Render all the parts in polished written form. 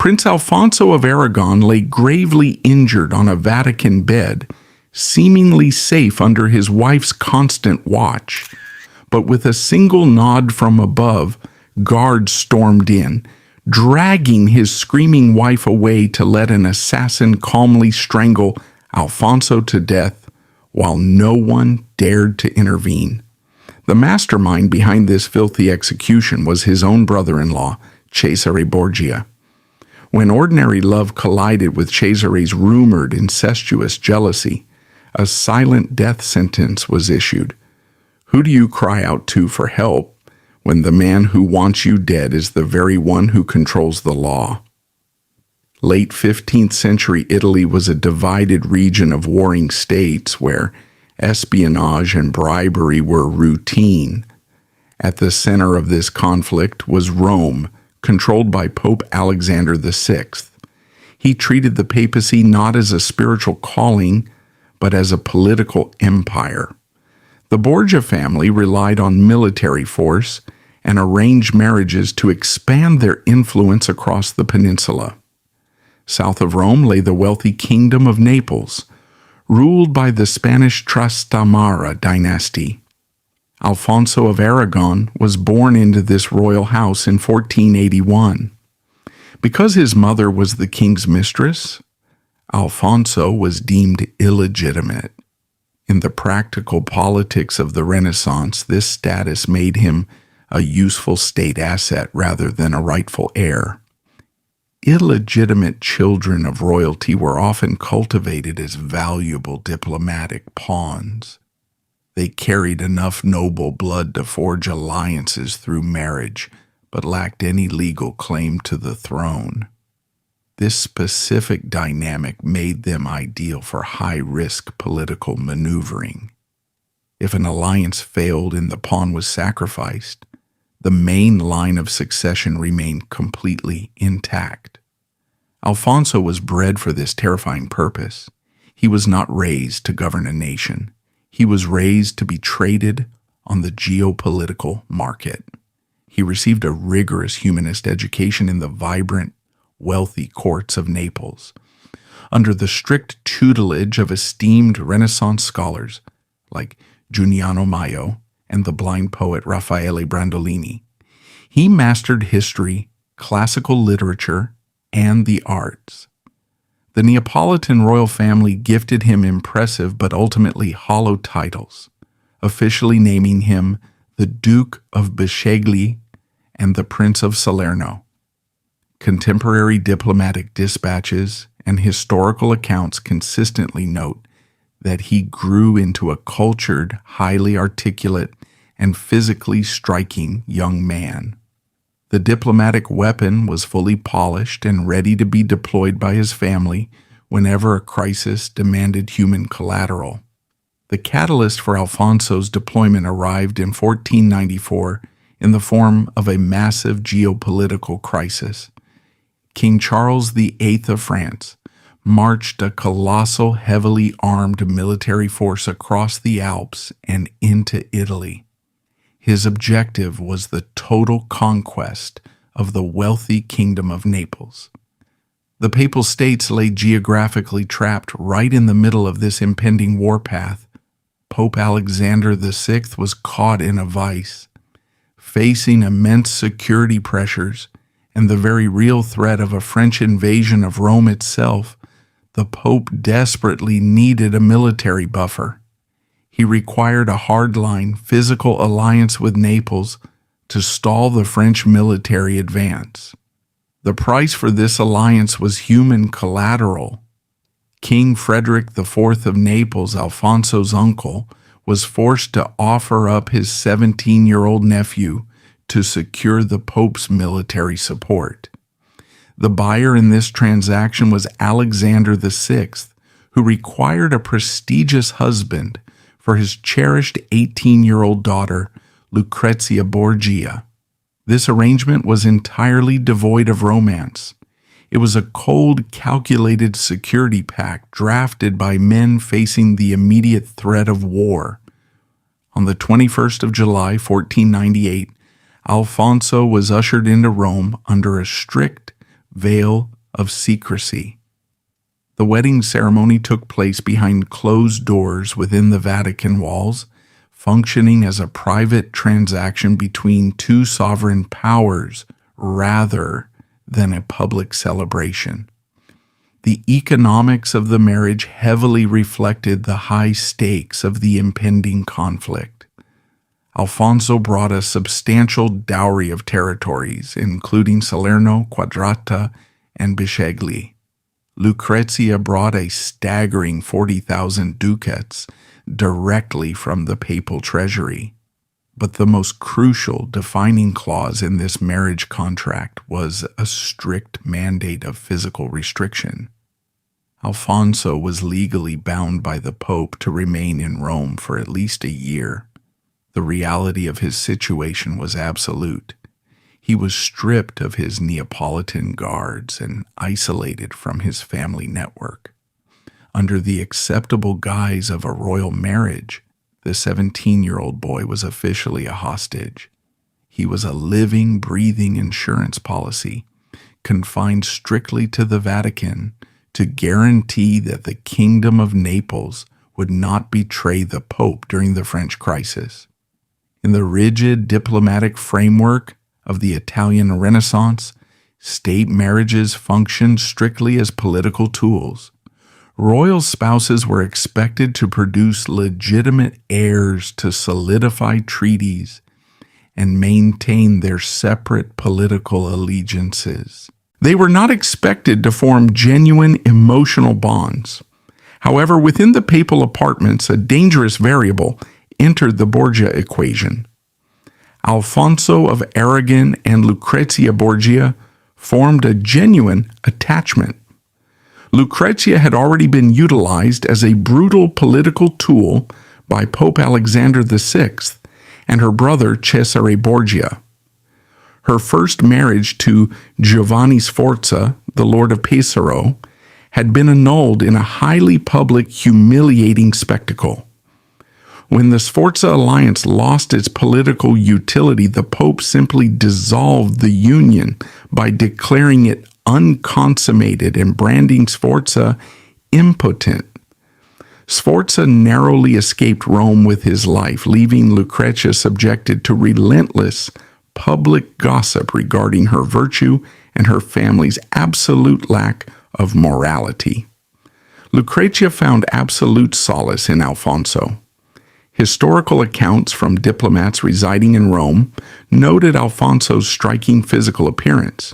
Prince Alfonso of Aragon lay gravely injured on a Vatican bed, seemingly safe under his wife's constant watch. But with a single nod from above, guards stormed in, dragging his screaming wife away to let an assassin calmly strangle Alfonso to death while no one dared to intervene. The mastermind behind this filthy execution was his own brother-in-law, Cesare Borgia. When ordinary love collided with Cesare's rumored incestuous jealousy, a silent death sentence was issued. Who do you cry out to for help when the man who wants you dead is the very one who controls the law? Late 15th century Italy was a divided region of warring states where espionage and bribery were routine. At the center of this conflict was Rome, controlled by Pope Alexander VI. He treated the papacy not as a spiritual calling, but as a political empire. The Borgia family relied on military force and arranged marriages to expand their influence across the peninsula. South of Rome lay the wealthy kingdom of Naples, ruled by the Spanish Trastamara dynasty. Alfonso of Aragon was born into this royal house in 1481. Because his mother was the king's mistress, Alfonso was deemed illegitimate. In the practical politics of the Renaissance, this status made him a useful state asset rather than a rightful heir. Illegitimate children of royalty were often cultivated as valuable diplomatic pawns. They carried enough noble blood to forge alliances through marriage, but lacked any legal claim to the throne. This specific dynamic made them ideal for high-risk political maneuvering. If an alliance failed and the pawn was sacrificed, the main line of succession remained completely intact. Alfonso was bred for this terrifying purpose. He was not raised to govern a nation. He was raised to be traded on the geopolitical market. He received a rigorous humanist education in the vibrant, wealthy courts of Naples, under the strict tutelage of esteemed Renaissance scholars like Giuliano Maio and the blind poet Raffaele Brandolini. He mastered history, classical literature, and the arts. The Neapolitan royal family gifted him impressive but ultimately hollow titles, officially naming him the Duke of Bisceglie and the Prince of Salerno. Contemporary diplomatic dispatches and historical accounts consistently note that he grew into a cultured, highly articulate, and physically striking young man. The diplomatic weapon was fully polished and ready to be deployed by his family whenever a crisis demanded human collateral. The catalyst for Alfonso's deployment arrived in 1494 in the form of a massive geopolitical crisis. King Charles VIII of France marched a colossal, heavily armed military force across the Alps and into Italy. His objective was the total conquest of the wealthy kingdom of Naples. The Papal States lay geographically trapped right in the middle of this impending warpath. Pope Alexander VI was caught in a vice, facing immense security pressures and the very real threat of a French invasion of Rome itself. The Pope desperately needed a military buffer. He required a hardline, physical alliance with Naples to stall the French military advance. The price for this alliance was human collateral. King Frederick IV of Naples, Alfonso's uncle, was forced to offer up his 17-year-old nephew to secure the Pope's military support. The buyer in this transaction was Alexander VI, who required a prestigious husband for his cherished 18-year-old daughter, Lucrezia Borgia. This arrangement was entirely devoid of romance. It was a cold, calculated security pact drafted by men facing the immediate threat of war. On the 21st of July, 1498, Alfonso was ushered into Rome under a strict veil of secrecy. The wedding ceremony took place behind closed doors within the Vatican walls, functioning as a private transaction between two sovereign powers rather than a public celebration. The economics of the marriage heavily reflected the high stakes of the impending conflict. Alfonso brought a substantial dowry of territories, including Salerno, Quadrata, and Bisceglie. Lucrezia brought a staggering 40,000 ducats directly from the papal treasury. But the most crucial defining clause in this marriage contract was a strict mandate of physical restriction. Alfonso was legally bound by the Pope to remain in Rome for at least a year. The reality of his situation was absolute. He was stripped of his Neapolitan guards and isolated from his family network. Under the acceptable guise of a royal marriage, the 17-year-old boy was officially a hostage. He was a living, breathing insurance policy, confined strictly to the Vatican to guarantee that the Kingdom of Naples would not betray the Pope during the French crisis. In the rigid diplomatic framework of the Italian Renaissance, state marriages functioned strictly as political tools. Royal spouses were expected to produce legitimate heirs to solidify treaties and maintain their separate political allegiances. They were not expected to form genuine emotional bonds. However, within the papal apartments, a dangerous variable entered the Borgia equation. Alfonso of Aragon and Lucrezia Borgia formed a genuine attachment. Lucrezia had already been utilized as a brutal political tool by Pope Alexander VI and her brother Cesare Borgia. Her first marriage to Giovanni Sforza, the Lord of Pesaro, had been annulled in a highly public, humiliating spectacle. When the Sforza alliance lost its political utility, the Pope simply dissolved the union by declaring it unconsummated and branding Sforza impotent. Sforza narrowly escaped Rome with his life, leaving Lucrezia subjected to relentless public gossip regarding her virtue and her family's absolute lack of morality. Lucrezia found absolute solace in Alfonso. Historical accounts from diplomats residing in Rome noted Alfonso's striking physical appearance,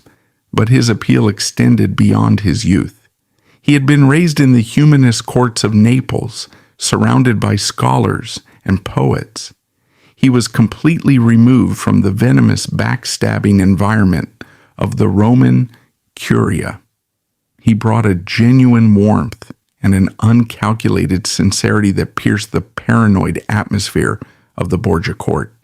but his appeal extended beyond his youth. He had been raised in the humanist courts of Naples, surrounded by scholars and poets. He was completely removed from the venomous backstabbing environment of the Roman curia. He brought a genuine warmth and an uncalculated sincerity that pierced the paranoid atmosphere of the Borgia court.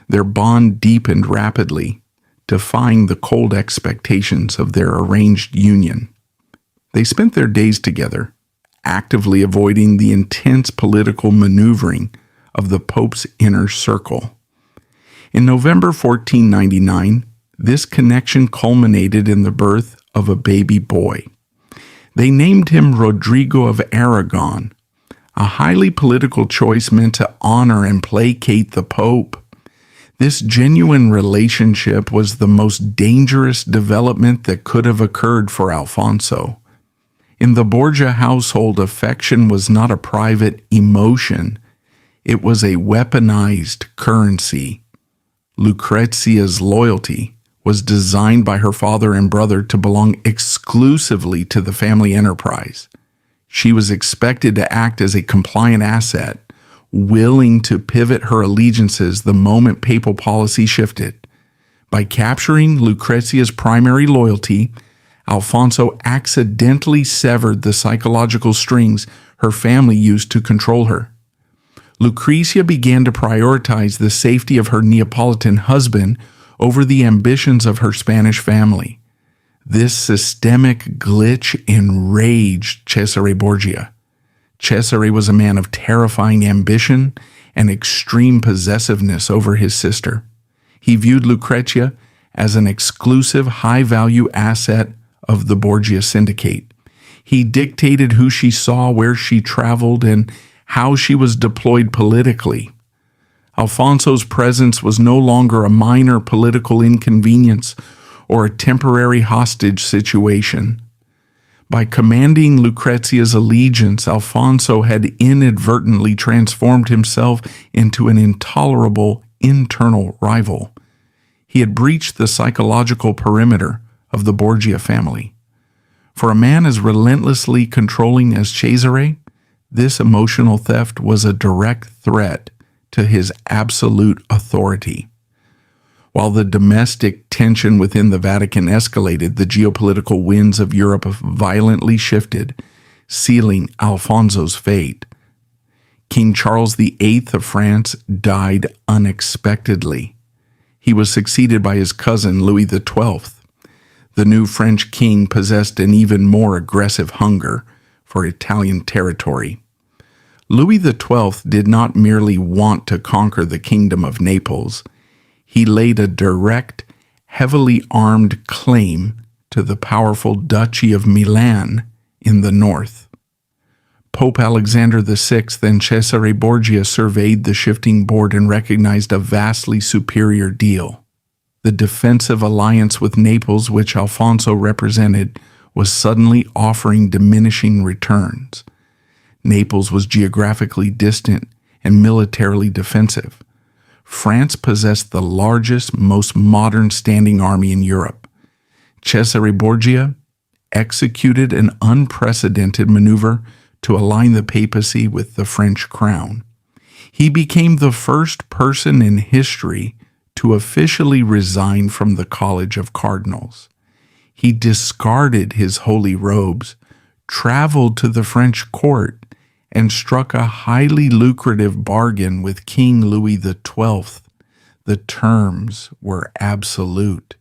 Their bond deepened rapidly, defying the cold expectations of their arranged union. They spent their days together, actively avoiding the intense political maneuvering of the Pope's inner circle. In November 1499, this connection culminated in the birth of a baby boy. They named him Rodrigo of Aragon, a highly political choice meant to honor and placate the Pope. This genuine relationship was the most dangerous development that could have occurred for Alfonso. In the Borgia household, affection was not a private emotion. It was a weaponized currency. Lucrezia's loyalty was designed by her father and brother to belong exclusively to the family enterprise. She was expected to act as a compliant asset, willing to pivot her allegiances the moment papal policy shifted. By capturing Lucrezia's primary loyalty, Alfonso accidentally severed the psychological strings her family used to control her. Lucrezia began to prioritize the safety of her Neapolitan husband over the ambitions of her Spanish family. This systemic glitch enraged Cesare Borgia. Cesare was a man of terrifying ambition and extreme possessiveness over his sister. He viewed Lucrezia as an exclusive, high-value asset of the Borgia syndicate. He dictated who she saw, where she traveled, and how she was deployed politically. Alfonso's presence was no longer a minor political inconvenience or a temporary hostage situation. By commanding Lucrezia's allegiance, Alfonso had inadvertently transformed himself into an intolerable internal rival. He had breached the psychological perimeter of the Borgia family. For a man as relentlessly controlling as Cesare, this emotional theft was a direct threat to his absolute authority. While the domestic tension within the Vatican escalated, the geopolitical winds of Europe violently shifted, sealing Alfonso's fate. King Charles VIII of France died unexpectedly. He was succeeded by his cousin Louis XII. The new French king possessed an even more aggressive hunger for Italian territory. Louis XII did not merely want to conquer the kingdom of Naples. He laid a direct, heavily armed claim to the powerful Duchy of Milan in the north. Pope Alexander VI and Cesare Borgia surveyed the shifting board and recognized a vastly superior deal. The defensive alliance with Naples, which Alfonso represented, was suddenly offering diminishing returns. Naples was geographically distant and militarily defensive. France possessed the largest, most modern standing army in Europe. Cesare Borgia executed an unprecedented maneuver to align the papacy with the French crown. He became the first person in history to officially resign from the College of Cardinals. He discarded his holy robes, traveled to the French court, and struck a highly lucrative bargain with King Louis XII. The terms were absolute.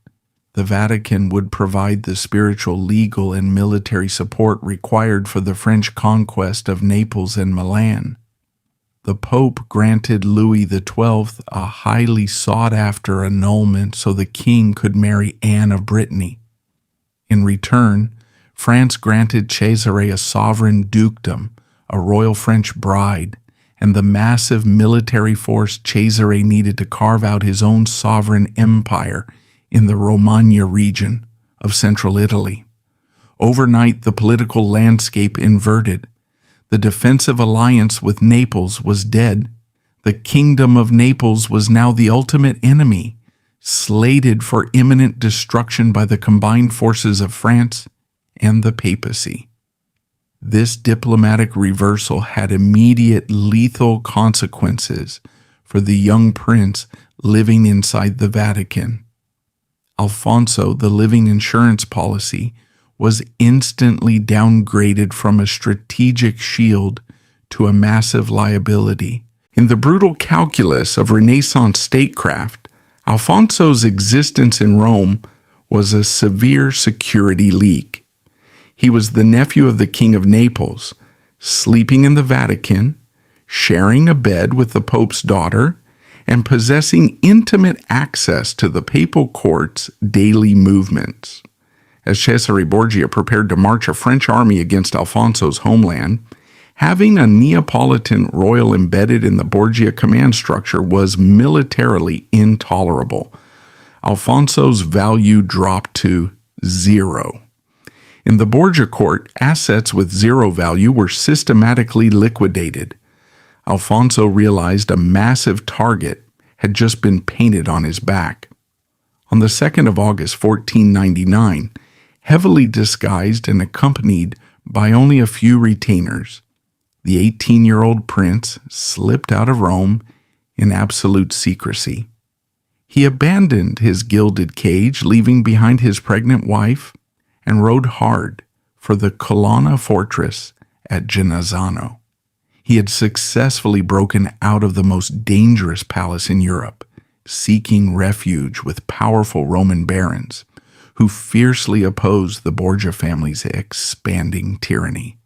The Vatican would provide the spiritual, legal, and military support required for the French conquest of Naples and Milan. The Pope granted Louis XII a highly sought-after annulment so the king could marry Anne of Brittany. In return, France granted Cesare a sovereign dukedom, a royal French bride, and the massive military force Cesare needed to carve out his own sovereign empire in the Romagna region of central Italy. Overnight, the political landscape inverted. The defensive alliance with Naples was dead. The kingdom of Naples was now the ultimate enemy, slated for imminent destruction by the combined forces of France and the papacy. This diplomatic reversal had immediate lethal consequences for the young prince living inside the Vatican. Alfonso, the living insurance policy, was instantly downgraded from a strategic shield to a massive liability. In the brutal calculus of Renaissance statecraft, Alfonso's existence in Rome was a severe security leak. He was the nephew of the King of Naples, sleeping in the Vatican, sharing a bed with the Pope's daughter, and possessing intimate access to the papal court's daily movements. As Cesare Borgia prepared to march a French army against Alfonso's homeland, having a Neapolitan royal embedded in the Borgia command structure was militarily intolerable. Alfonso's value dropped to 0. In the Borgia court, assets with 0 value were systematically liquidated. Alfonso realized a massive target had just been painted on his back. On the 2nd of August, 1499, heavily disguised and accompanied by only a few retainers, the 18-year-old prince slipped out of Rome in absolute secrecy. He abandoned his gilded cage, leaving behind his pregnant wife, and rode hard for the Colonna fortress at Genazzano. He had successfully broken out of the most dangerous palace in Europe, seeking refuge with powerful Roman barons who fiercely opposed the Borgia family's expanding tyranny.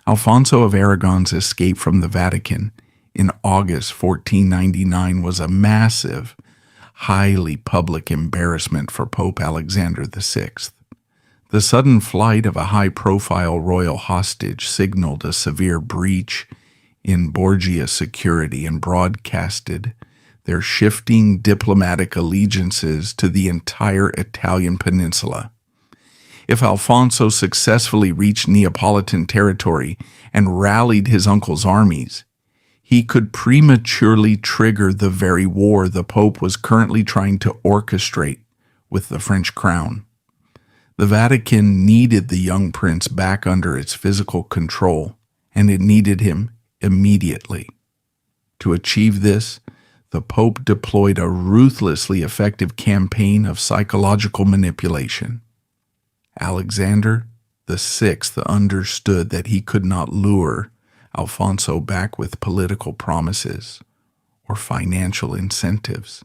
Alfonso of Aragon's escape from the Vatican in August 1499 was a massive, highly public embarrassment for Pope Alexander VI. The sudden flight of a high-profile royal hostage signaled a severe breach in Borgia security and broadcasted their shifting diplomatic allegiances to the entire Italian peninsula. If Alfonso successfully reached Neapolitan territory and rallied his uncle's armies, he could prematurely trigger the very war the Pope was currently trying to orchestrate with the French crown. The Vatican needed the young prince back under its physical control, and it needed him immediately. To achieve this, the Pope deployed a ruthlessly effective campaign of psychological manipulation. Alexander VI understood that he could not lure Alfonso back with political promises or financial incentives.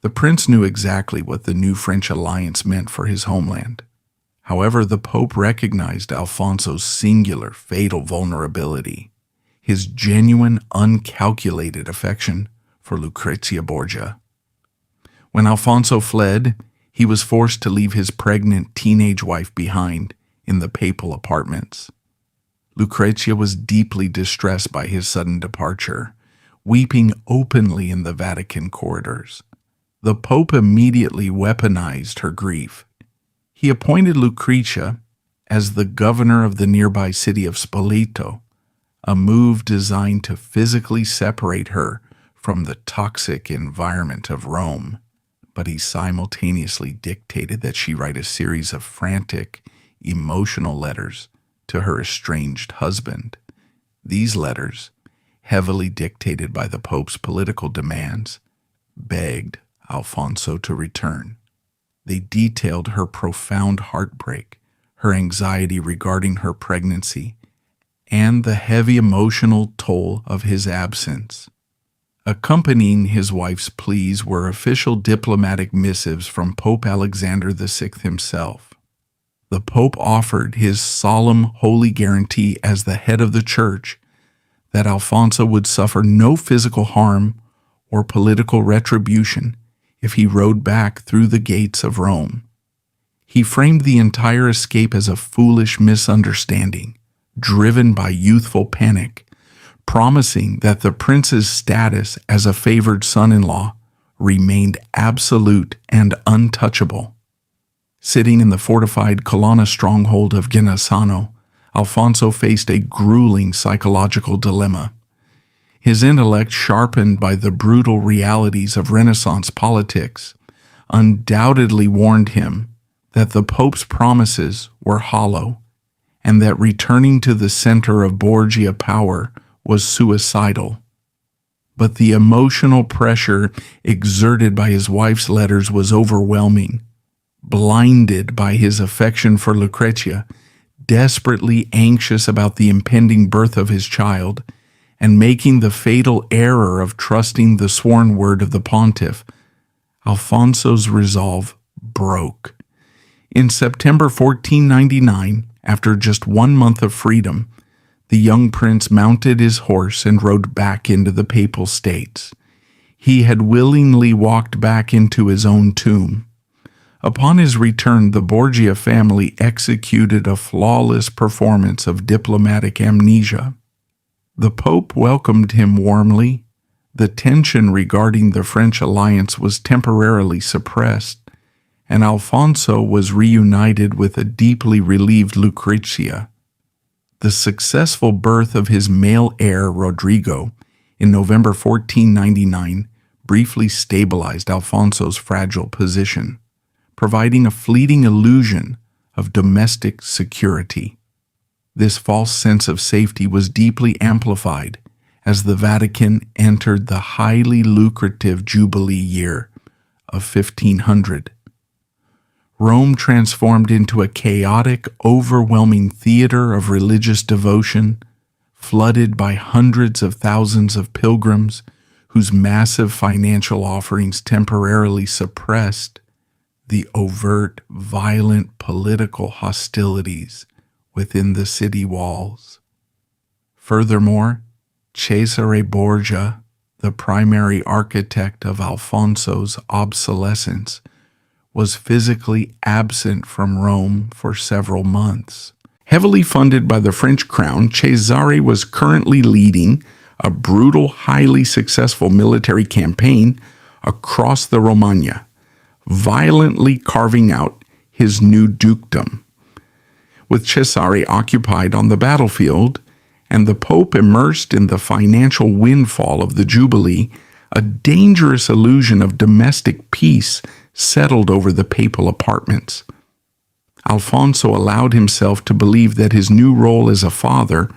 The prince knew exactly what the new French alliance meant for his homeland. However, the Pope recognized Alfonso's singular, fatal vulnerability, his genuine, uncalculated affection for Lucrezia Borgia. When Alfonso fled, he was forced to leave his pregnant teenage wife behind in the papal apartments. Lucrezia was deeply distressed by his sudden departure, weeping openly in the Vatican corridors. The Pope immediately weaponized her grief. He appointed Lucrezia as the governor of the nearby city of Spoleto, a move designed to physically separate her from the toxic environment of Rome. But he simultaneously dictated that she write a series of frantic, emotional letters to her estranged husband. These letters, heavily dictated by the Pope's political demands, begged Alfonso to return. They detailed her profound heartbreak, her anxiety regarding her pregnancy, and the heavy emotional toll of his absence. Accompanying his wife's pleas were official diplomatic missives from Pope Alexander VI himself. The Pope offered his solemn holy guarantee as the head of the Church that Alfonso would suffer no physical harm or political retribution if he rode back through the gates of Rome. He framed the entire escape as a foolish misunderstanding, driven by youthful panic, promising that the prince's status as a favored son-in-law remained absolute and untouchable. Sitting in the fortified Colonna stronghold of Genassano, Alfonso faced a grueling psychological dilemma. His intellect, sharpened by the brutal realities of Renaissance politics, undoubtedly warned him that the Pope's promises were hollow and that returning to the center of Borgia power was suicidal. But the emotional pressure exerted by his wife's letters was overwhelming. Blinded by his affection for Lucrezia, desperately anxious about the impending birth of his child, and making the fatal error of trusting the sworn word of the pontiff, Alfonso's resolve broke. In September 1499, after just 1 month of freedom, the young prince mounted his horse and rode back into the Papal States. He had willingly walked back into his own tomb. Upon his return, the Borgia family executed a flawless performance of diplomatic amnesia. The Pope welcomed him warmly. The tension regarding the French alliance was temporarily suppressed, and Alfonso was reunited with a deeply relieved Lucrezia. The successful birth of his male heir, Rodrigo, in November 1499, briefly stabilized Alfonso's fragile position, providing a fleeting illusion of domestic security. This false sense of safety was deeply amplified as the Vatican entered the highly lucrative Jubilee year of 1500. Rome transformed into a chaotic, overwhelming theater of religious devotion, flooded by hundreds of thousands of pilgrims whose massive financial offerings temporarily suppressed the overt, violent political hostilities within the city walls. Furthermore, Cesare Borgia, the primary architect of Alfonso's obsolescence, was physically absent from Rome for several months. Heavily funded by the French crown, Cesare was currently leading a brutal, highly successful military campaign across the Romagna, violently carving out his new dukedom. With Cesare occupied on the battlefield and the Pope immersed in the financial windfall of the Jubilee, a dangerous illusion of domestic peace settled over the papal apartments. Alfonso allowed himself to believe that his new role as a father,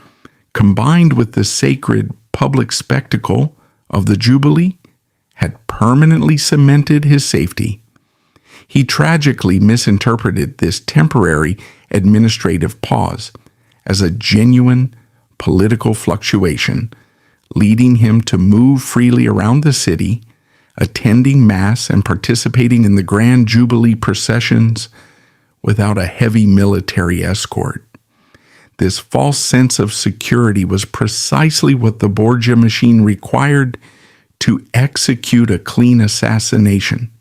combined with the sacred public spectacle of the Jubilee, had permanently cemented his safety. He tragically misinterpreted this temporary administrative pause as a genuine political fluctuation, leading him to move freely around the city, attending Mass and participating in the grand Jubilee processions without a heavy military escort. This false sense of security was precisely what the Borgia machine required to execute a clean assassination.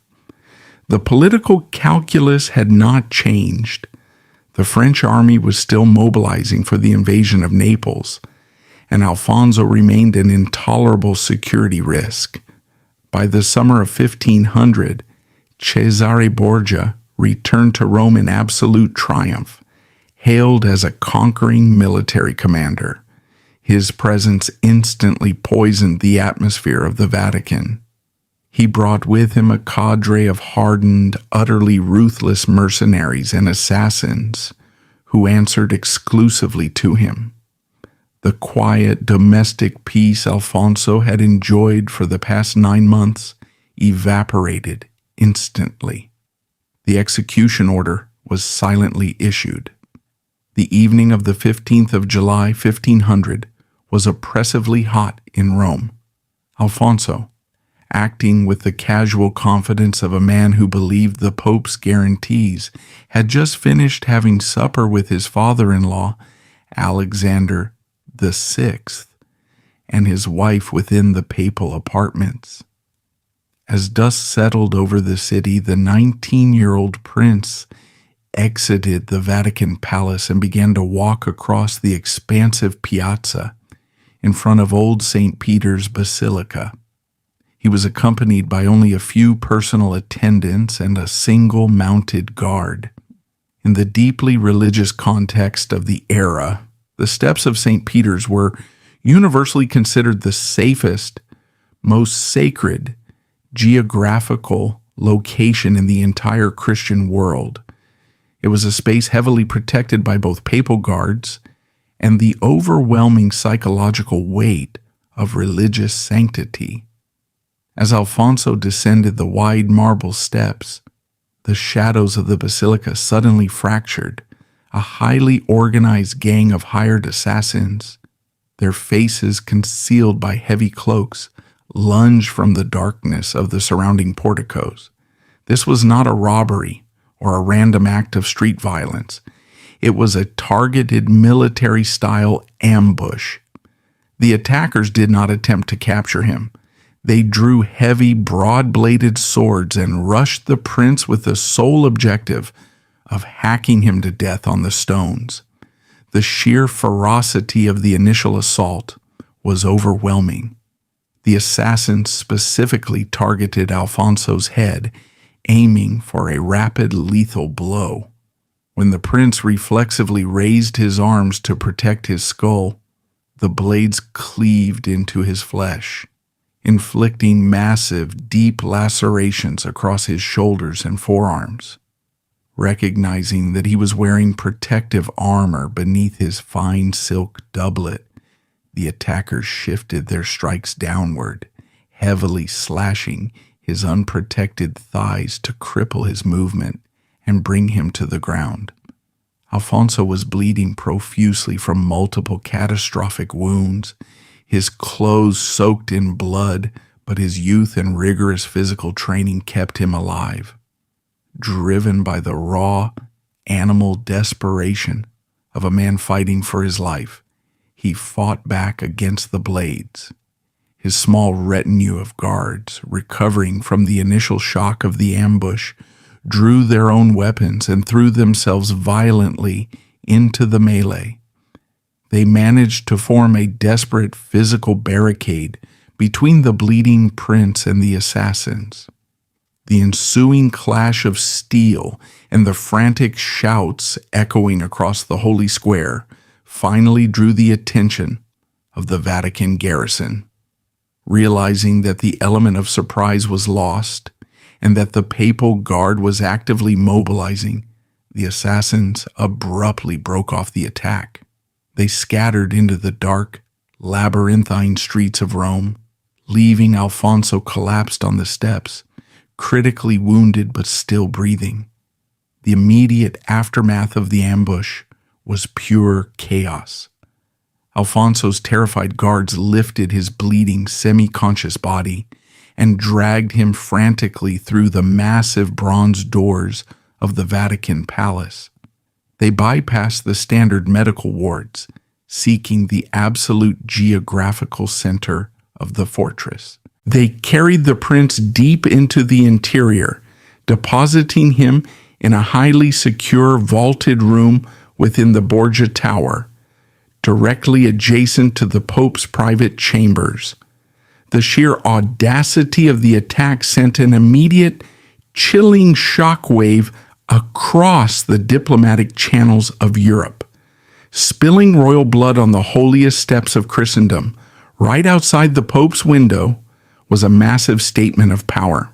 The political calculus had not changed. The French army was still mobilizing for the invasion of Naples, and Alfonso remained an intolerable security risk. By the summer of 1500, Cesare Borgia returned to Rome in absolute triumph, hailed as a conquering military commander. His presence instantly poisoned the atmosphere of the Vatican. He brought with him a cadre of hardened, utterly ruthless mercenaries and assassins who answered exclusively to him. The quiet domestic peace Alfonso had enjoyed for the past 9 months evaporated instantly. The execution order was silently issued. The evening of the 15th of July, 1500, was oppressively hot in Rome. Alfonso, acting with the casual confidence of a man who believed the Pope's guarantees, had just finished having supper with his father-in-law, Alexander VI, and his wife within the papal apartments. As dust settled over the city, the 19-year-old prince exited the Vatican palace and began to walk across the expansive piazza in front of Old St. Peter's Basilica. He was accompanied by only a few personal attendants and a single mounted guard. In the deeply religious context of the era, the steps of St. Peter's were universally considered the safest, most sacred geographical location in the entire Christian world. It was a space heavily protected by both papal guards and the overwhelming psychological weight of religious sanctity. As Alfonso descended the wide marble steps, the shadows of the basilica suddenly fractured. A highly organized gang of hired assassins, their faces concealed by heavy cloaks, lunged from the darkness of the surrounding porticos. This was not a robbery or a random act of street violence. It was a targeted military-style ambush. The attackers did not attempt to capture him. They drew heavy, broad-bladed swords and rushed the prince with the sole objective of hacking him to death on the stones. The sheer ferocity of the initial assault was overwhelming. The assassins specifically targeted Alfonso's head, aiming for a rapid, lethal blow. When the prince reflexively raised his arms to protect his skull, the blades cleaved into his flesh, inflicting massive, deep lacerations across his shoulders and forearms. Recognizing that he was wearing protective armor beneath his fine silk doublet, the attackers shifted their strikes downward, heavily slashing his unprotected thighs to cripple his movement and bring him to the ground. Alfonso was bleeding profusely from multiple catastrophic wounds, his clothes soaked in blood, but his youth and rigorous physical training kept him alive. Driven by the raw, animal desperation of a man fighting for his life, he fought back against the blades. His small retinue of guards, recovering from the initial shock of the ambush, drew their own weapons and threw themselves violently into the melee. They managed to form a desperate physical barricade between the bleeding prince and the assassins. The ensuing clash of steel and the frantic shouts echoing across the Holy Square finally drew the attention of the Vatican garrison. Realizing that the element of surprise was lost and that the papal guard was actively mobilizing, the assassins abruptly broke off the attack. They scattered into the dark, labyrinthine streets of Rome, leaving Alfonso collapsed on the steps, critically wounded but still breathing. The immediate aftermath of the ambush was pure chaos. Alfonso's terrified guards lifted his bleeding, semi-conscious body and dragged him frantically through the massive bronze doors of the Vatican palace. They bypassed the standard medical wards, seeking the absolute geographical center of the fortress. They carried the prince deep into the interior, depositing him in a highly secure vaulted room within the Borgia Tower, directly adjacent to the Pope's private chambers. The sheer audacity of the attack sent an immediate, chilling shockwave across the diplomatic channels of Europe. Spilling royal blood on the holiest steps of Christendom, right outside the Pope's window, was a massive statement of power.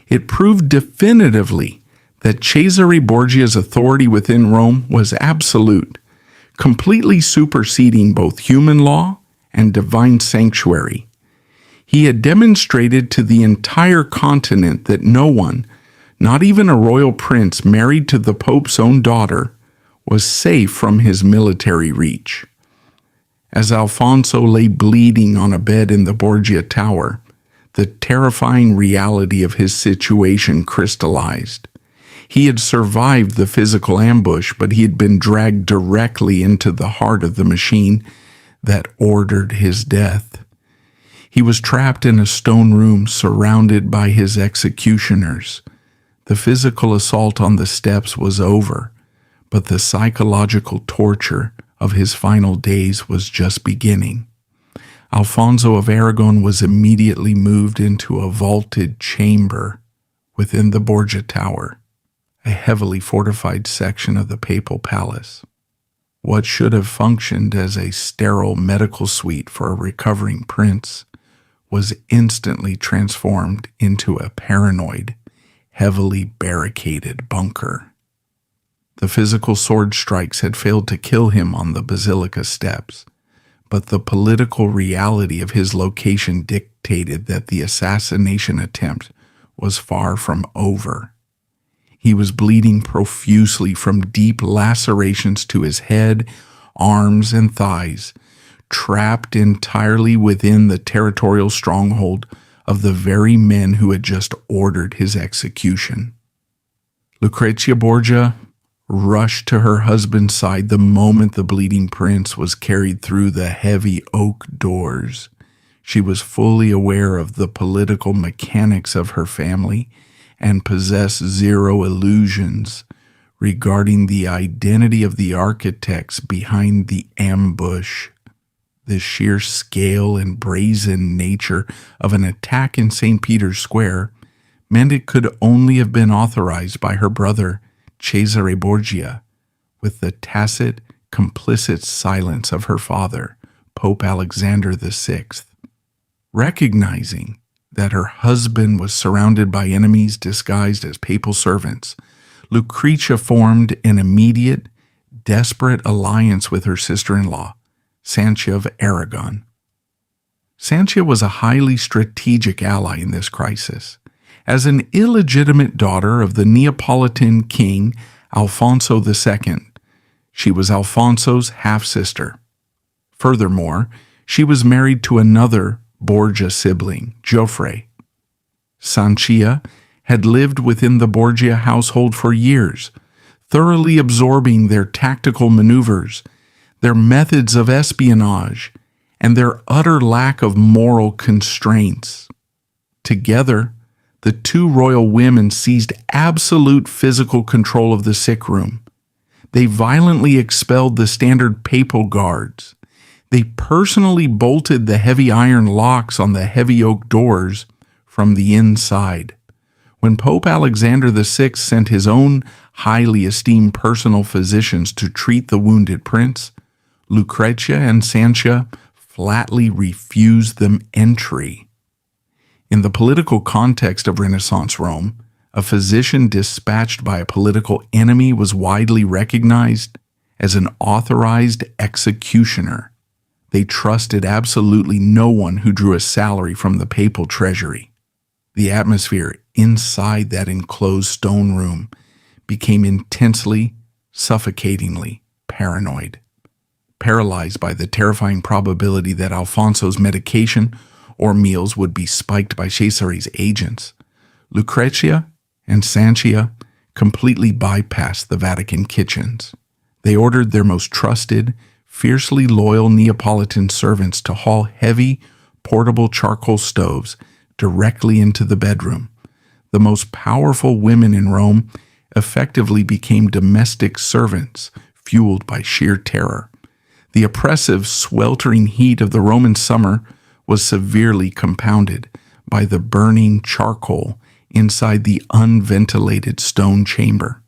It proved definitively that Cesare Borgia's authority within Rome was absolute, completely superseding both human law and divine sanctuary. He had demonstrated to the entire continent that no one, not even a royal prince married to the Pope's own daughter, was safe from his military reach. As Alfonso lay bleeding on a bed in the Borgia Tower, the terrifying reality of his situation crystallized. He had survived the physical ambush, but he had been dragged directly into the heart of the machine that ordered his death. He was trapped in a stone room surrounded by his executioners. The physical assault on the steps was over, but the psychological torture of his final days was just beginning. Alfonso of Aragon was immediately moved into a vaulted chamber within the Borgia Tower, a heavily fortified section of the papal palace. What should have functioned as a sterile medical suite for a recovering prince was instantly transformed into a paranoid, heavily barricaded bunker. The physical sword strikes had failed to kill him on the basilica steps, but the political reality of his location dictated that the assassination attempt was far from over. He was bleeding profusely from deep lacerations to his head, arms, and thighs, trapped entirely within the territorial stronghold of the very men who had just ordered his execution. Lucrezia Borgia rushed to her husband's side the moment the bleeding prince was carried through the heavy oak doors. She was fully aware of the political mechanics of her family and possessed zero illusions regarding the identity of the architects behind the ambush. The sheer scale and brazen nature of an attack in St. Peter's Square meant it could only have been authorized by her brother, Cesare Borgia, with the tacit, complicit silence of her father, Pope Alexander VI. Recognizing that her husband was surrounded by enemies disguised as papal servants, Lucrezia formed an immediate, desperate alliance with her sister-in-law, Sanchia of Aragon. Sanchia was a highly strategic ally in this crisis. As an illegitimate daughter of the Neapolitan king Alfonso II, she was Alfonso's half-sister. Furthermore, she was married to another Borgia sibling, Geoffrey. Sanchia had lived within the Borgia household for years, thoroughly absorbing their tactical maneuvers, their methods of espionage, and their utter lack of moral constraints. Together, the two royal women seized absolute physical control of the sick room. They violently expelled the standard papal guards. They personally bolted the heavy iron locks on the heavy oak doors from the inside. When Pope Alexander VI sent his own highly esteemed personal physicians to treat the wounded prince, Lucrezia and Sanchia flatly refused them entry. In the political context of Renaissance Rome, a physician dispatched by a political enemy was widely recognized as an authorized executioner. They trusted absolutely no one who drew a salary from the papal treasury. The atmosphere inside that enclosed stone room became intensely, suffocatingly paranoid. Paralyzed by the terrifying probability that Alfonso's medication or meals would be spiked by Cesare's agents, Lucrezia and Sanchia completely bypassed the Vatican kitchens. They ordered their most trusted, fiercely loyal Neapolitan servants to haul heavy, portable charcoal stoves directly into the bedroom. The most powerful women in Rome effectively became domestic servants, fueled by sheer terror. The oppressive, sweltering heat of the Roman summer was severely compounded by the burning charcoal inside the unventilated stone chamber.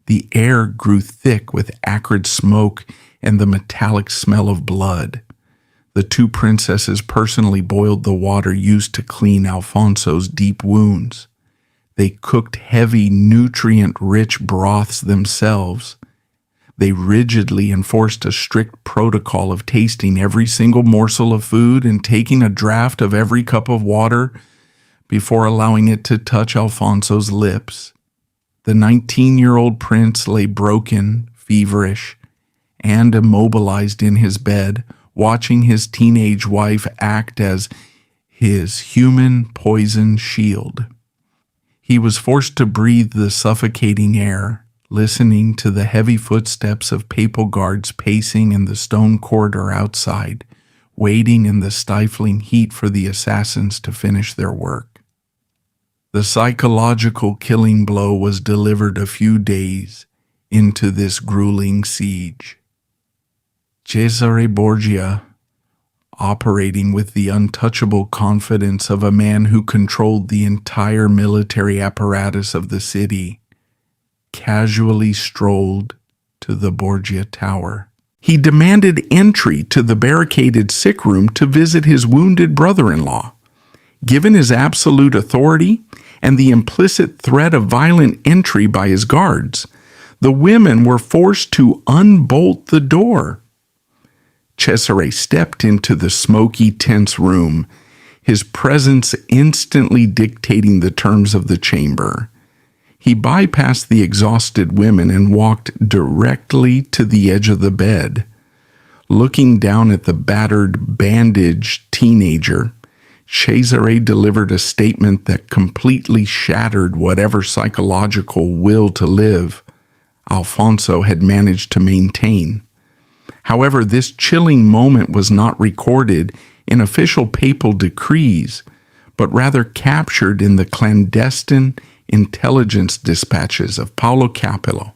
The air grew thick with acrid smoke and the metallic smell of blood. The two princesses personally boiled the water used to clean Alfonso's deep wounds. They cooked heavy, nutrient-rich broths themselves. They rigidly enforced a strict protocol of tasting every single morsel of food and taking a draught of every cup of water before allowing it to touch Alfonso's lips. The 19-year-old prince lay broken, feverish, and immobilized in his bed, watching his teenage wife act as his human poison shield. He was forced to breathe the suffocating air, listening to the heavy footsteps of papal guards pacing in the stone corridor outside, waiting in the stifling heat for the assassins to finish their work. The psychological killing blow was delivered a few days into this grueling siege. Cesare Borgia, operating with the untouchable confidence of a man who controlled the entire military apparatus of the city, casually strolled to the Borgia Tower. He demanded entry to the barricaded sick room to visit his wounded brother-in-law. Given his absolute authority and the implicit threat of violent entry by his guards, the women were forced to unbolt the door. Cesare stepped into the smoky, tense room, his presence instantly dictating the terms of the chamber. He bypassed the exhausted women and walked directly to the edge of the bed. Looking down at the battered, bandaged teenager, Cesare delivered a statement that completely shattered whatever psychological will to live Alfonso had managed to maintain. However, this chilling moment was not recorded in official papal decrees, but rather captured in the clandestine intelligence dispatches of Paolo Capello,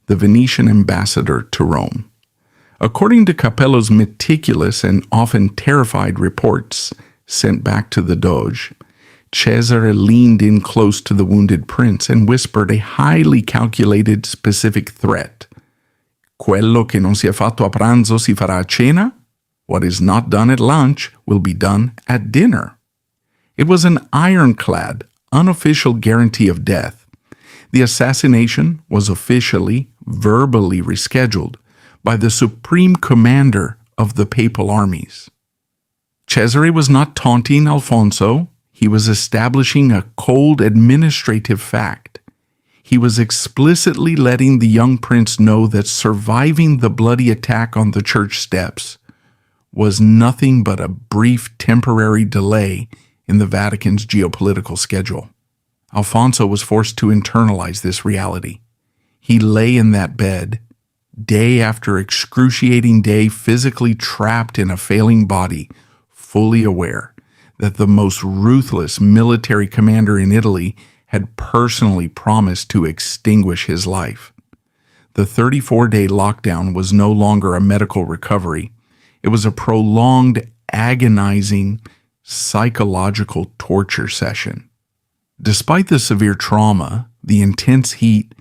the Venetian ambassador to Rome. According to Capello's meticulous and often terrified reports sent back to the Doge, Cesare leaned in close to the wounded prince and whispered a highly calculated specific threat. Quello che non sia fatto a pranzo si farà a cena. What is not done at lunch will be done at dinner. It was an ironclad, unofficial guarantee of death. The assassination was officially, verbally rescheduled by the supreme commander of the papal armies. Cesare was not taunting Alfonso. He was establishing a cold administrative fact. He was explicitly letting the young prince know that surviving the bloody attack on the church steps was nothing but a brief temporary delay in the Vatican's geopolitical schedule. Alfonso was forced to internalize this reality. He lay in that bed, day after excruciating day, physically trapped in a failing body, fully aware that the most ruthless military commander in Italy had personally promised to extinguish his life. The 34-day lockdown was no longer a medical recovery. It was a prolonged, agonizing, psychological torture session. Despite the severe trauma, the intense heat,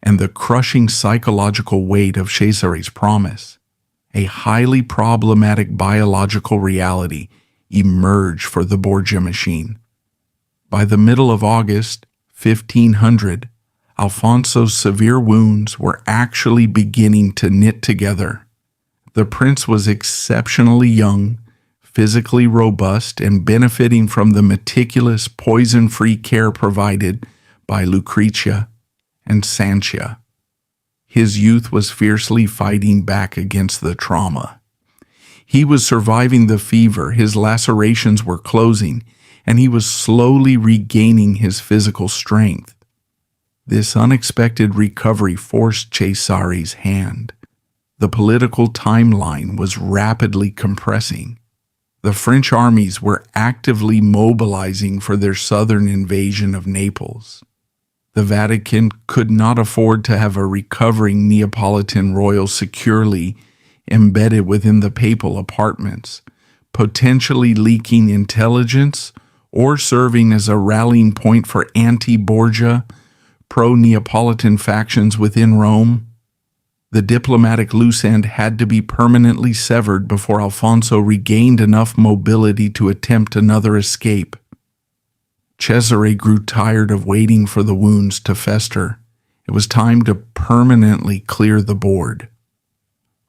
and the crushing psychological weight of Cesare's promise, a highly problematic biological reality emerged for the Borgia machine. By the middle of August 1500, Alfonso's severe wounds were actually beginning to knit together. The prince was exceptionally young, physically robust, and benefiting from the meticulous, poison-free care provided by Lucrezia and Sanchia. His youth was fiercely fighting back against the trauma. He was surviving the fever, his lacerations were closing, and he was slowly regaining his physical strength. This unexpected recovery forced Cesare's hand. The political timeline was rapidly compressing. The French armies were actively mobilizing for their southern invasion of Naples. The Vatican could not afford to have a recovering Neapolitan royal securely embedded within the papal apartments, potentially leaking intelligence or serving as a rallying point for anti-Borgia, pro-Neapolitan factions within Rome. The diplomatic loose end had to be permanently severed before Alfonso regained enough mobility to attempt another escape. Cesare grew tired of waiting for the wounds to fester. It was time to permanently clear the board.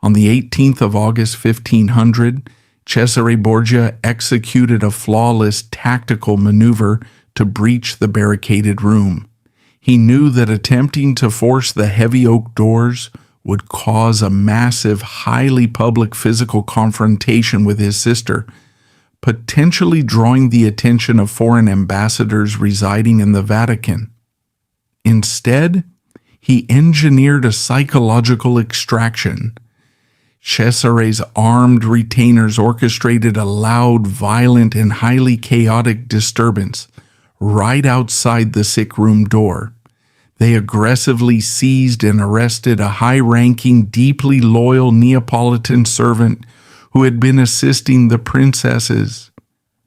On the 18th of August 1500, Cesare Borgia executed a flawless tactical maneuver to breach the barricaded room. He knew that attempting to force the heavy oak doors would cause a massive, highly public physical confrontation with his sister, potentially drawing the attention of foreign ambassadors residing in the Vatican. Instead, he engineered a psychological extraction. Cesare's armed retainers orchestrated a loud, violent, and highly chaotic disturbance right outside the sick room door. They aggressively seized and arrested a high-ranking, deeply loyal Neapolitan servant who had been assisting the princesses.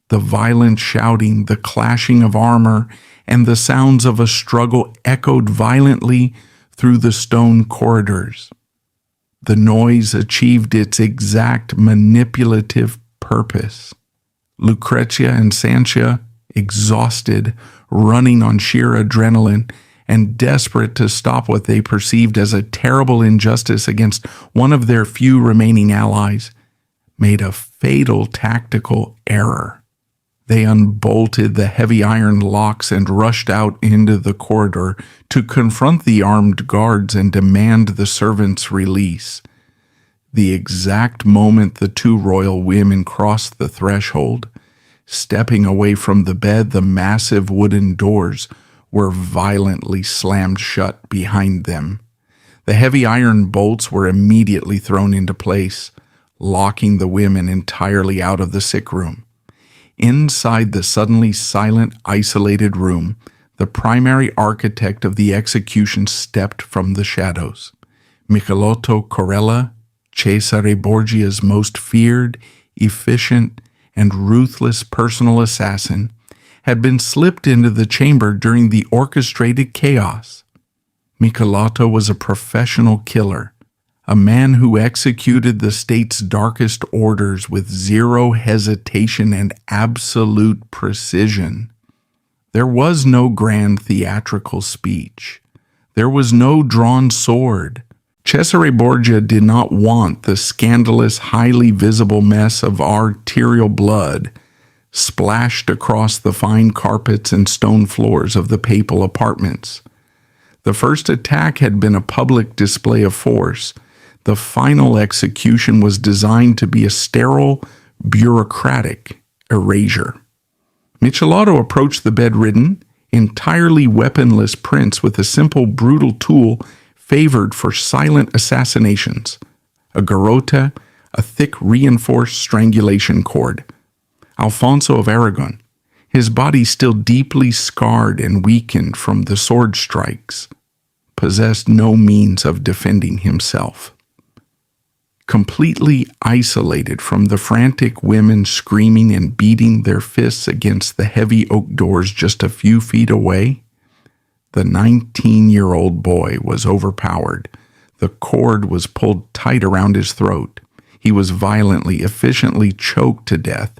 The violent shouting, the clashing of armor, and the sounds of a struggle echoed violently through the stone corridors. The noise achieved its exact manipulative purpose. Lucrezia and Sanchia, exhausted, running on sheer adrenaline, and desperate to stop what they perceived as a terrible injustice against one of their few remaining allies, made a fatal tactical error. They unbolted the heavy iron locks and rushed out into the corridor to confront the armed guards and demand the servant's release. The exact moment the two royal women crossed the threshold, stepping away from the bed, the massive wooden doors were violently slammed shut behind them. The heavy iron bolts were immediately thrown into place, locking the women entirely out of the sick room. Inside the suddenly silent, isolated room, the primary architect of the execution stepped from the shadows. Michelotto Corella, Cesare Borgia's most feared, efficient, and ruthless personal assassin, had been slipped into the chamber during the orchestrated chaos. Michelotto was a professional killer, a man who executed the state's darkest orders with zero hesitation and absolute precision. There was no grand theatrical speech. There was no drawn sword. Cesare Borgia did not want the scandalous, highly visible mess of arterial blood splashed across the fine carpets and stone floors of the papal apartments. The first attack had been a public display of force. The final execution was designed to be a sterile, bureaucratic erasure. Michelotto approached the bedridden, entirely weaponless prince with a simple, brutal tool favored for silent assassinations, a garrote, a thick reinforced strangulation cord. Alfonso of Aragon, his body still deeply scarred and weakened from the sword strikes, possessed no means of defending himself. Completely isolated from the frantic women screaming and beating their fists against the heavy oak doors just a few feet away, the 19-year-old boy was overpowered. The cord was pulled tight around his throat. He was violently, efficiently choked to death,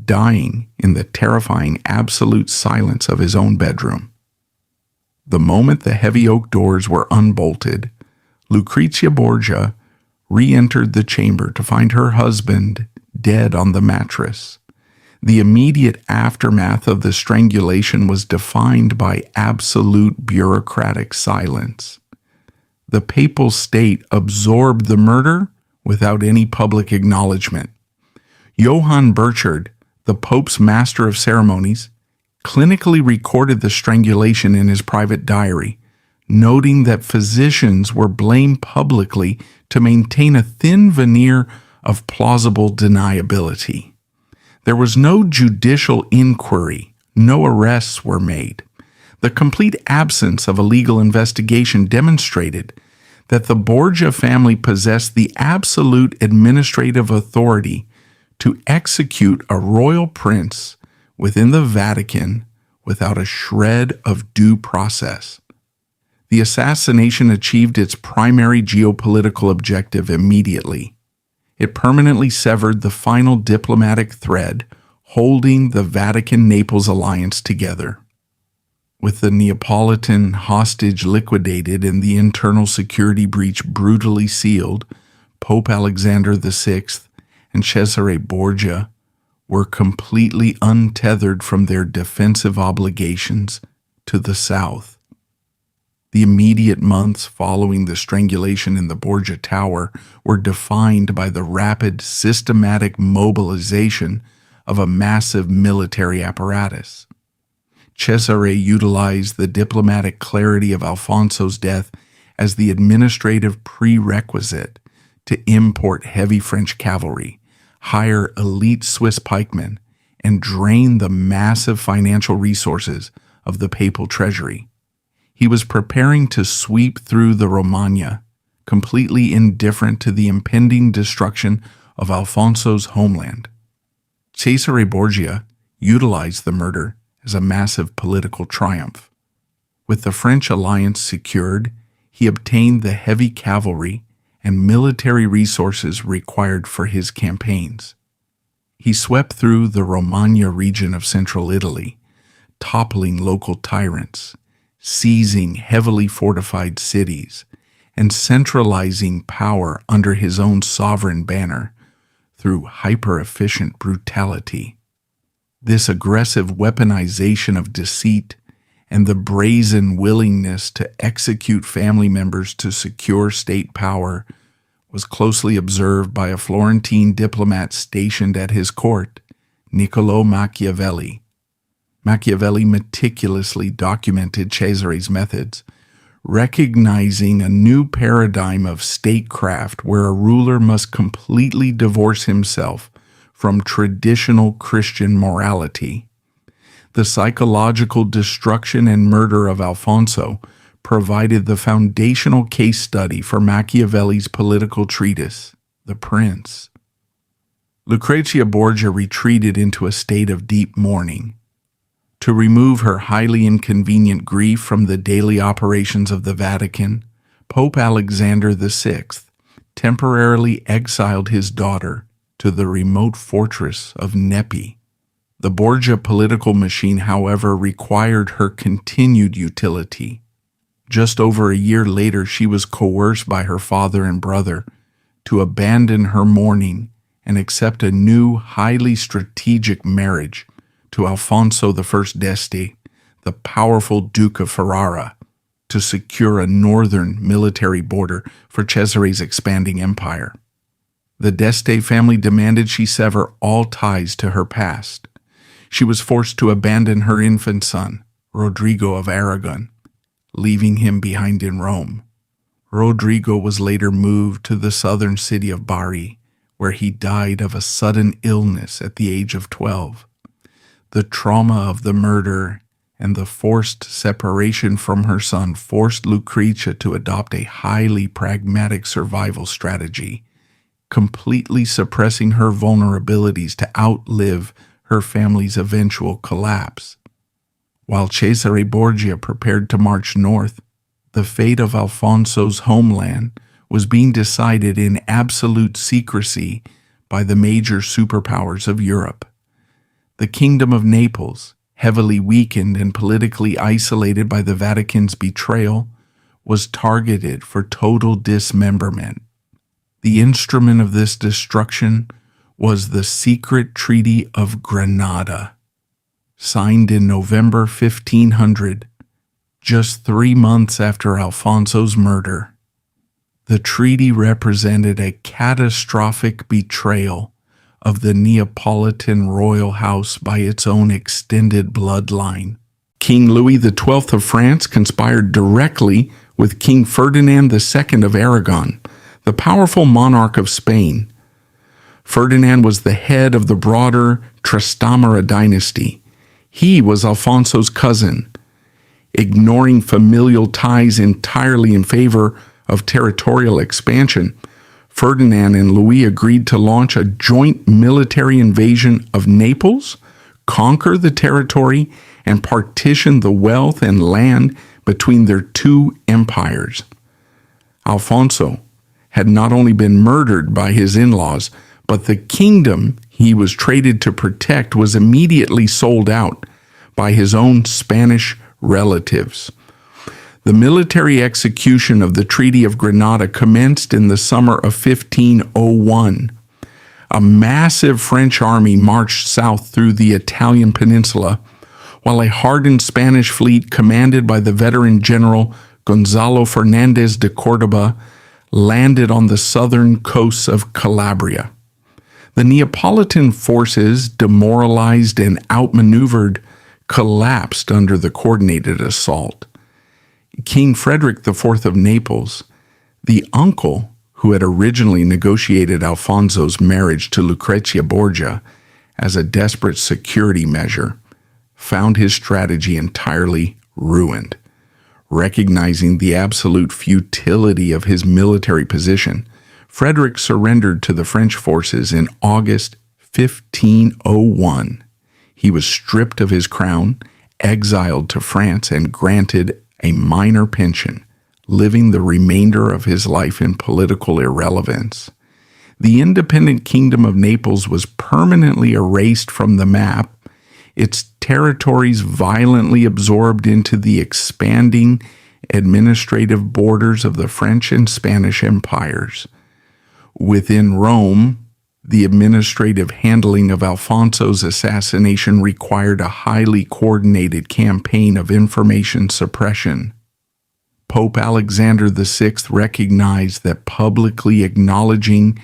dying in the terrifying absolute silence of his own bedroom. The moment the heavy oak doors were unbolted, Lucrezia Borgia re-entered the chamber to find her husband dead on the mattress. The immediate aftermath of the strangulation was defined by absolute bureaucratic silence. The papal state absorbed the murder without any public acknowledgement. Johann Burchard, the Pope's master of ceremonies, clinically recorded the strangulation in his private diary, noting that physicians were blamed publicly to maintain a thin veneer of plausible deniability. There was no judicial inquiry, no arrests were made. The complete absence of a legal investigation demonstrated that the Borgia family possessed the absolute administrative authority to execute a royal prince within the Vatican without a shred of due process. The assassination achieved its primary geopolitical objective immediately. It permanently severed the final diplomatic thread holding the Vatican-Naples alliance together. With the Neapolitan hostage liquidated and the internal security breach brutally sealed, Pope Alexander VI and Cesare Borgia were completely untethered from their defensive obligations to the south. The immediate months following the strangulation in the Borgia Tower were defined by the rapid, systematic mobilization of a massive military apparatus. Cesare utilized the diplomatic clarity of Alfonso's death as the administrative prerequisite to import heavy French cavalry, hire elite Swiss pikemen, and drain the massive financial resources of the papal treasury. He was preparing to sweep through the Romagna, completely indifferent to the impending destruction of Alfonso's homeland. Cesare Borgia utilized the murder as a massive political triumph. With the French alliance secured, he obtained the heavy cavalry and military resources required for his campaigns. He swept through the Romagna region of central Italy, toppling local tyrants, seizing heavily fortified cities, and centralizing power under his own sovereign banner through hyper-efficient brutality. This aggressive weaponization of deceit and the brazen willingness to execute family members to secure state power was closely observed by a Florentine diplomat stationed at his court, Niccolò Machiavelli. Machiavelli meticulously documented Cesare's methods, recognizing a new paradigm of statecraft where a ruler must completely divorce himself from traditional Christian morality. The psychological destruction and murder of Alfonso provided the foundational case study for Machiavelli's political treatise, The Prince. Lucrezia Borgia retreated into a state of deep mourning. To remove her highly inconvenient grief from the daily operations of the Vatican, Pope Alexander VI temporarily exiled his daughter to the remote fortress of Nephi. The Borgia political machine, however, required her continued utility. Just over a year later, she was coerced by her father and brother to abandon her mourning and accept a new, highly strategic marriage to Alfonso I d'Este, the powerful Duke of Ferrara, to secure a northern military border for Cesare's expanding empire. The d'Este family demanded she sever all ties to her past. She was forced to abandon her infant son, Rodrigo of Aragon, leaving him behind in Rome. Rodrigo was later moved to the southern city of Bari, where he died of a sudden illness at the age of 12. The trauma of the murder and the forced separation from her son forced Lucrezia to adopt a highly pragmatic survival strategy, completely suppressing her vulnerabilities to outlive her family's eventual collapse. While Cesare Borgia prepared to march north, the fate of Alfonso's homeland was being decided in absolute secrecy by the major superpowers of Europe. The Kingdom of Naples, heavily weakened and politically isolated by the Vatican's betrayal, was targeted for total dismemberment. The instrument of this destruction was the secret Treaty of Granada, signed in November 1500, just 3 months after Alfonso's murder. The treaty represented a catastrophic betrayal of the Neapolitan royal house by its own extended bloodline. King Louis XII of France conspired directly with King Ferdinand II of Aragon, the powerful monarch of Spain. Ferdinand was the head of the broader Trastamara dynasty. He was Alfonso's cousin, ignoring familial ties entirely in favor of territorial expansion. Ferdinand and Louis agreed to launch a joint military invasion of Naples, conquer the territory, and partition the wealth and land between their two empires. Alfonso had not only been murdered by his in-laws, but the kingdom he was traded to protect was immediately sold out by his own Spanish relatives. The military execution of the Treaty of Granada commenced in the summer of 1501. A massive French army marched south through the Italian peninsula, while a hardened Spanish fleet commanded by the veteran general Gonzalo Fernandez de Cordoba landed on the southern coasts of Calabria. The Neapolitan forces, demoralized and outmaneuvered, collapsed under the coordinated assault. King Frederick IV of Naples, the uncle who had originally negotiated Alfonso's marriage to Lucrezia Borgia as a desperate security measure, found his strategy entirely ruined. Recognizing the absolute futility of his military position, Frederick surrendered to the French forces in August 1501. He was stripped of his crown, exiled to France, and granted a minor pension, living the remainder of his life in political irrelevance. The independent Kingdom of Naples was permanently erased from the map, its territories violently absorbed into the expanding administrative borders of the French and Spanish empires. Within Rome, the administrative handling of Alfonso's assassination required a highly coordinated campaign of information suppression. Pope Alexander VI recognized that publicly acknowledging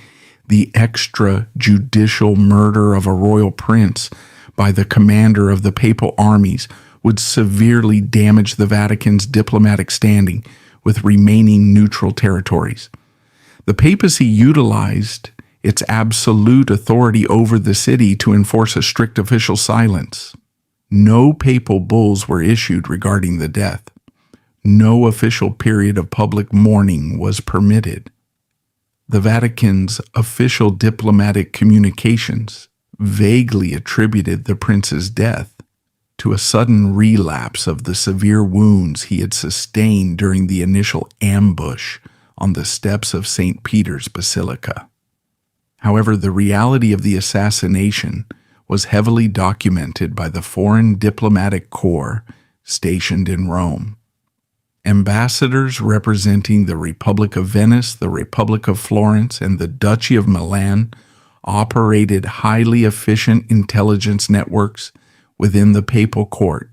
the extrajudicial murder of a royal prince by the commander of the papal armies would severely damage the Vatican's diplomatic standing with remaining neutral territories. The papacy utilized its absolute authority over the city to enforce a strict official silence. No papal bulls were issued regarding the death. No official period of public mourning was permitted. The Vatican's official diplomatic communications vaguely attributed the prince's death to a sudden relapse of the severe wounds he had sustained during the initial ambush on the steps of St. Peter's Basilica. However, the reality of the assassination was heavily documented by the foreign diplomatic corps stationed in Rome. Ambassadors representing the Republic of Venice, the Republic of Florence, and the Duchy of Milan operated highly efficient intelligence networks within the papal court.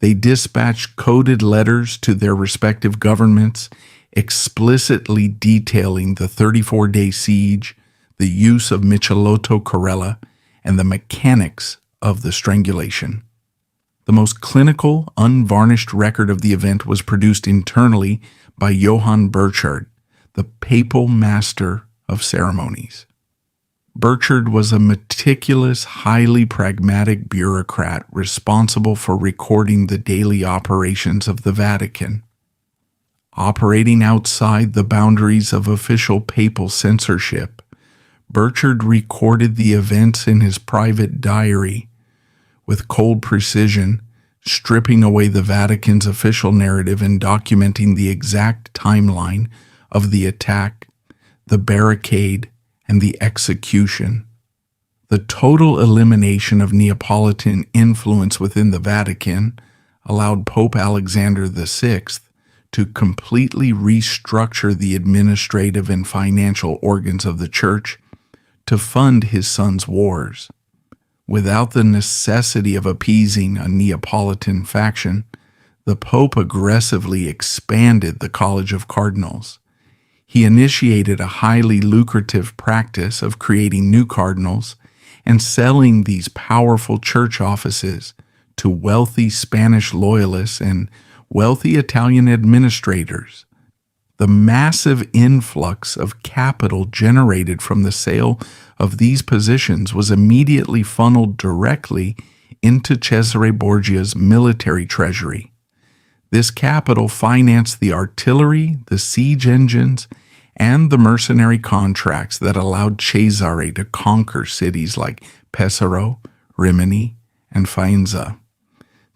They dispatched coded letters to their respective governments, explicitly detailing the 34-day siege, the use of Michelotto Corella, and the mechanics of the strangulation. The most clinical, unvarnished record of the event was produced internally by Johann Burchard, the papal master of ceremonies. Burchard was a meticulous, highly pragmatic bureaucrat responsible for recording the daily operations of the Vatican. Operating outside the boundaries of official papal censorship, Burchard recorded the events in his private diary with cold precision, stripping away the Vatican's official narrative and documenting the exact timeline of the attack, the barricade, and the execution. The total elimination of Neapolitan influence within the Vatican allowed Pope Alexander VI to completely restructure the administrative and financial organs of the Church to fund his son's wars. Without the necessity of appeasing a Neapolitan faction, the Pope aggressively expanded the College of Cardinals. He initiated a highly lucrative practice of creating new cardinals and selling these powerful church offices to wealthy Spanish loyalists and wealthy Italian administrators. The massive influx of capital generated from the sale of these positions was immediately funneled directly into Cesare Borgia's military treasury. This capital financed the artillery, the siege engines, and the mercenary contracts that allowed Cesare to conquer cities like Pesaro, Rimini, and Faenza.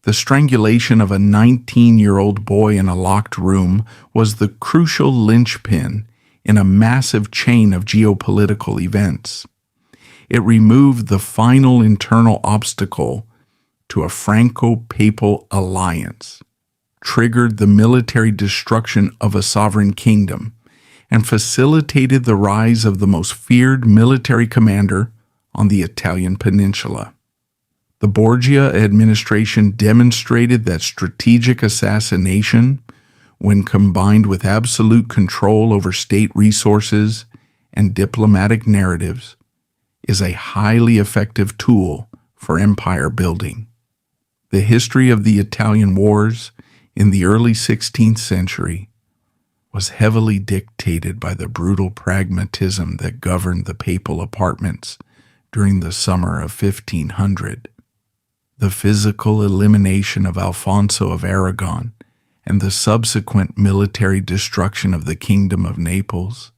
The strangulation of a 19-year-old boy in a locked room was the crucial linchpin in a massive chain of geopolitical events. It removed the final internal obstacle to a Franco-Papal alliance, triggered the military destruction of a sovereign kingdom, and facilitated the rise of the most feared military commander on the Italian peninsula. The Borgia administration demonstrated that strategic assassination, when combined with absolute control over state resources and diplomatic narratives, is a highly effective tool for empire building. The history of the Italian wars in the early 16th century was heavily dictated by the brutal pragmatism that governed the papal apartments during the summer of 1500. The physical elimination of Alfonso of Aragon and the subsequent military destruction of the Kingdom of Naples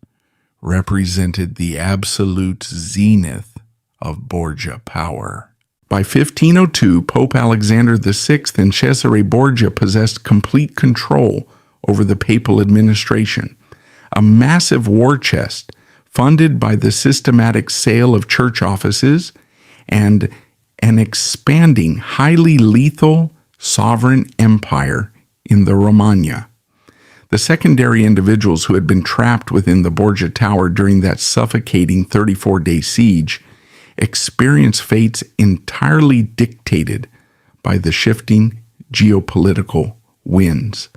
represented the absolute zenith of Borgia power. By 1502, Pope Alexander VI and Cesare Borgia possessed complete control over the papal administration. A massive war chest funded by the systematic sale of church offices and an expanding, highly lethal sovereign empire in the Romagna. The secondary individuals who had been trapped within the Borgia Tower during that suffocating 34-day siege experienced fates entirely dictated by the shifting geopolitical winds.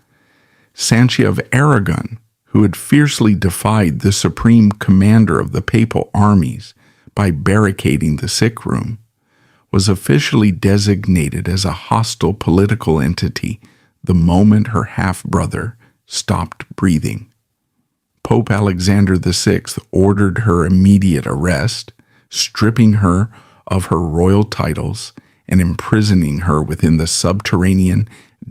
Sanchi of Aragon, who had fiercely defied the supreme commander of the papal armies by barricading the sick room, was officially designated as a hostile political entity the moment her half-brother stopped breathing. Pope Alexander VI ordered her immediate arrest, stripping her of her royal titles and imprisoning her within the subterranean,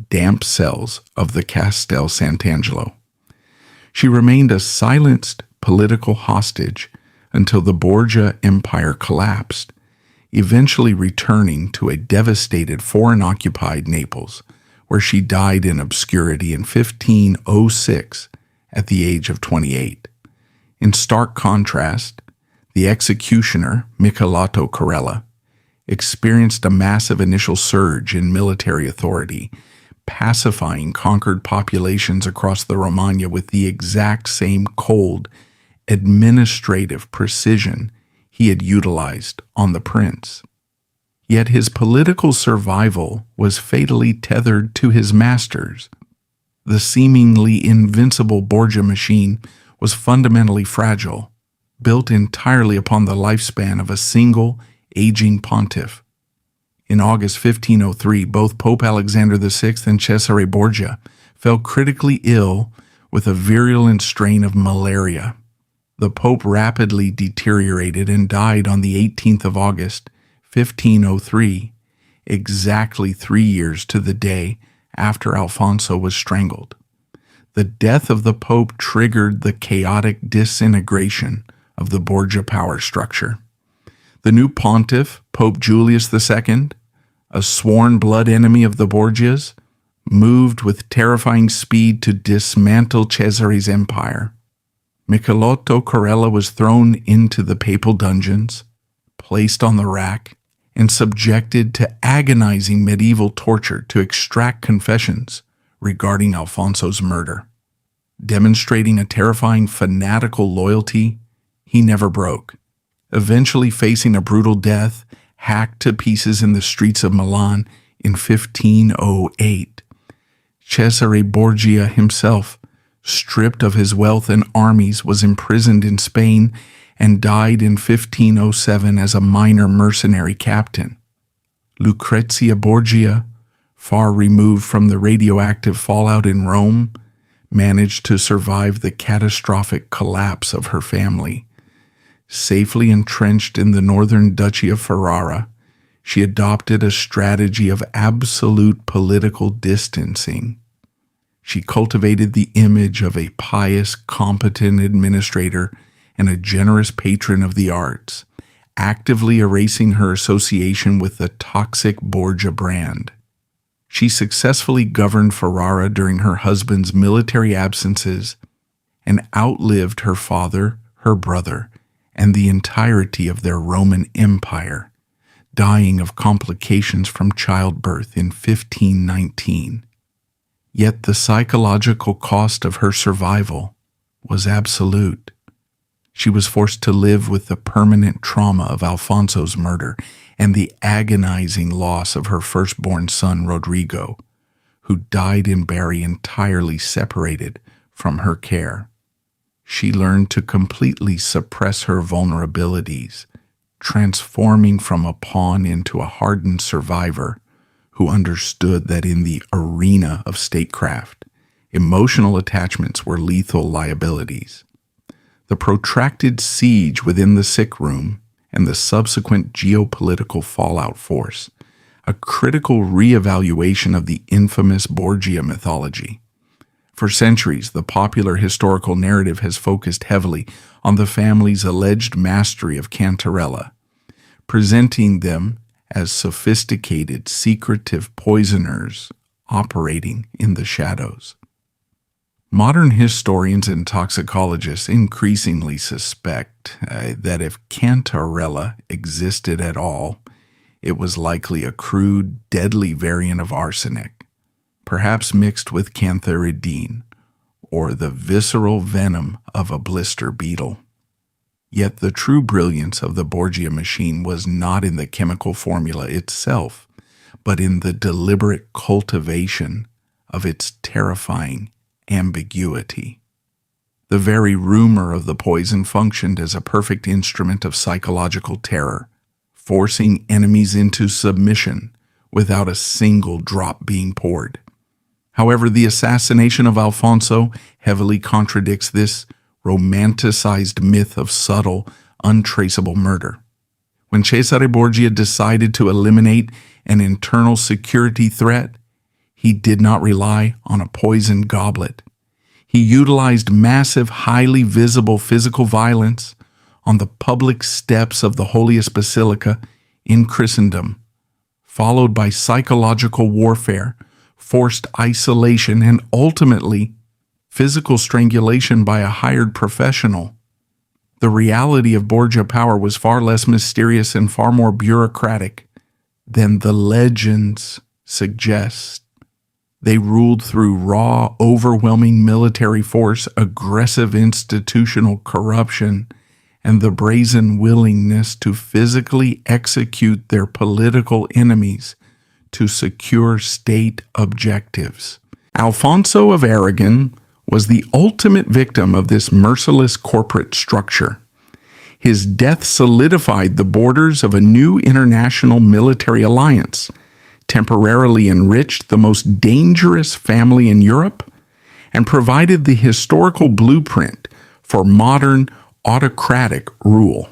damp cells of the Castel Sant'Angelo. She remained a silenced political hostage until the Borgia Empire collapsed, eventually returning to a devastated foreign-occupied Naples, where she died in obscurity in 1506 at the age of 28. In stark contrast, the executioner, Michelato Corella, experienced a massive initial surge in military authority, pacifying conquered populations across the Romagna with the exact same cold, administrative precision he had utilized on the prince. Yet his political survival was fatally tethered to his masters. The seemingly invincible Borgia machine was fundamentally fragile, built entirely upon the lifespan of a single aging pontiff. In August 1503, both Pope Alexander VI and Cesare Borgia fell critically ill with a virulent strain of malaria. The Pope rapidly deteriorated and died on the 18th of August, 1503, exactly 3 years to the day after Alfonso was strangled. The death of the Pope triggered the chaotic disintegration of the Borgia power structure. The new pontiff, Pope Julius II, a sworn blood enemy of the Borgias, moved with terrifying speed to dismantle Cesare's empire. Michelotto Corella was thrown into the papal dungeons, placed on the rack, and subjected to agonizing medieval torture to extract confessions regarding Alfonso's murder. Demonstrating a terrifying fanatical loyalty he never broke, eventually facing a brutal death, hacked to pieces in the streets of Milan in 1508. Cesare Borgia himself, stripped of his wealth and armies, was imprisoned in Spain and died in 1507 as a minor mercenary captain. Lucrezia Borgia, far removed from the radioactive fallout in Rome, managed to survive the catastrophic collapse of her family. Safely entrenched in the northern duchy of Ferrara, she adopted a strategy of absolute political distancing. She cultivated the image of a pious, competent administrator and a generous patron of the arts, actively erasing her association with the toxic Borgia brand. She successfully governed Ferrara during her husband's military absences and outlived her father, her brother, and the entirety of their Roman Empire, dying of complications from childbirth in 1519. Yet the psychological cost of her survival was absolute. She was forced to live with the permanent trauma of Alfonso's murder and the agonizing loss of her firstborn son, Rodrigo, who died in Bari entirely separated from her care. She learned to completely suppress her vulnerabilities, transforming from a pawn into a hardened survivor who understood that in the arena of statecraft, emotional attachments were lethal liabilities. The protracted siege within the sick room and the subsequent geopolitical fallout force a critical reevaluation of the infamous Borgia mythology. For centuries, the popular historical narrative has focused heavily on the family's alleged mastery of Cantarella, presenting them as sophisticated, secretive poisoners operating in the shadows. Modern historians and toxicologists increasingly suspect that if Cantarella existed at all, it was likely a crude, deadly variant of arsenic, perhaps mixed with cantharidine, or the visceral venom of a blister beetle. Yet the true brilliance of the Borgia machine was not in the chemical formula itself, but in the deliberate cultivation of its terrifying ambiguity. The very rumor of the poison functioned as a perfect instrument of psychological terror, forcing enemies into submission without a single drop being poured. However, the assassination of Alfonso heavily contradicts this romanticized myth of subtle, untraceable murder. When Cesare Borgia decided to eliminate an internal security threat, he did not rely on a poisoned goblet. He utilized massive, highly visible physical violence on the public steps of the holiest basilica in Christendom, followed by psychological warfare, forced isolation, and ultimately physical strangulation by a hired professional. The reality of Borgia power was far less mysterious and far more bureaucratic than the legends suggest. They ruled through raw, overwhelming military force, aggressive institutional corruption, and the brazen willingness to physically execute their political enemies to secure state objectives. Alfonso of Aragon was the ultimate victim of this merciless corporate structure. His death solidified the borders of a new international military alliance, temporarily enriched the most dangerous family in Europe, and provided the historical blueprint for modern, autocratic rule.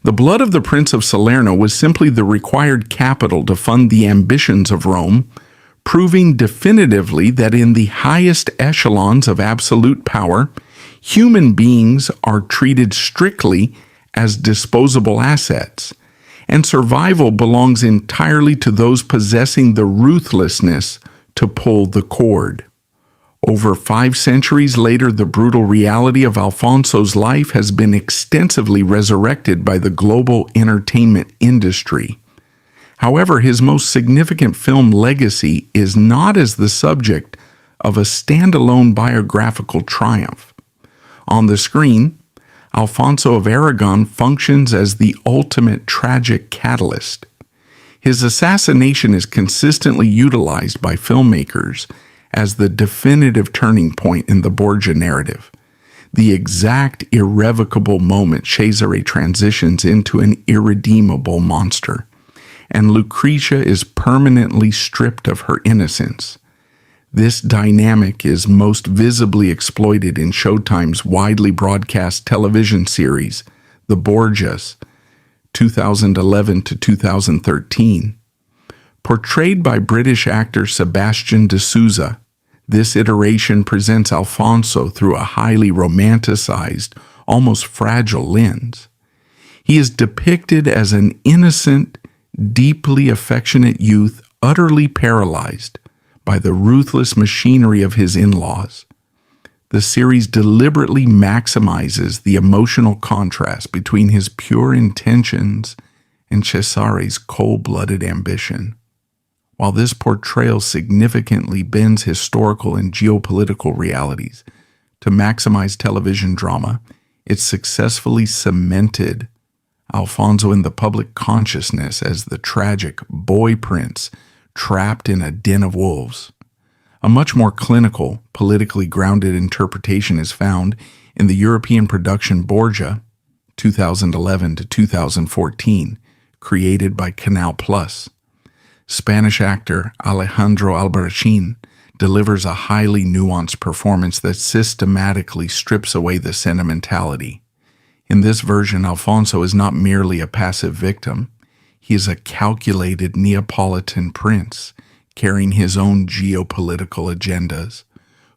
The blood of the Prince of Salerno was simply the required capital to fund the ambitions of Rome, proving definitively that in the highest echelons of absolute power, human beings are treated strictly as disposable assets, and survival belongs entirely to those possessing the ruthlessness to pull the cord. Over 5 centuries later, the brutal reality of Alfonso's life has been extensively resurrected by the global entertainment industry. However, his most significant film legacy is not as the subject of a standalone biographical triumph. On the screen, Alfonso of Aragon functions as the ultimate tragic catalyst. His assassination is consistently utilized by filmmakers as the definitive turning point in the Borgia narrative, the exact irrevocable moment Cesare transitions into an irredeemable monster, and Lucretia is permanently stripped of her innocence. This dynamic is most visibly exploited in Showtime's widely broadcast television series, The Borgias, 2011 to 2013. Portrayed by British actor Sebastian de Souza, this iteration presents Alfonso through a highly romanticized, almost fragile lens. He is depicted as an innocent, deeply affectionate youth utterly paralyzed by the ruthless machinery of his in-laws. The series deliberately maximizes the emotional contrast between his pure intentions and Cesare's cold-blooded ambition. While this portrayal significantly bends historical and geopolitical realities to maximize television drama, it successfully cemented Alfonso in the public consciousness as the tragic boy prince trapped in a den of wolves. A much more clinical, politically grounded interpretation is found in the European production Borgia, 2011 to 2014, created by Canal+. Spanish actor Alejandro Albarracin delivers a highly nuanced performance that systematically strips away the sentimentality. In this version, Alfonso is not merely a passive victim. He is a calculated Neapolitan prince, carrying his own geopolitical agendas,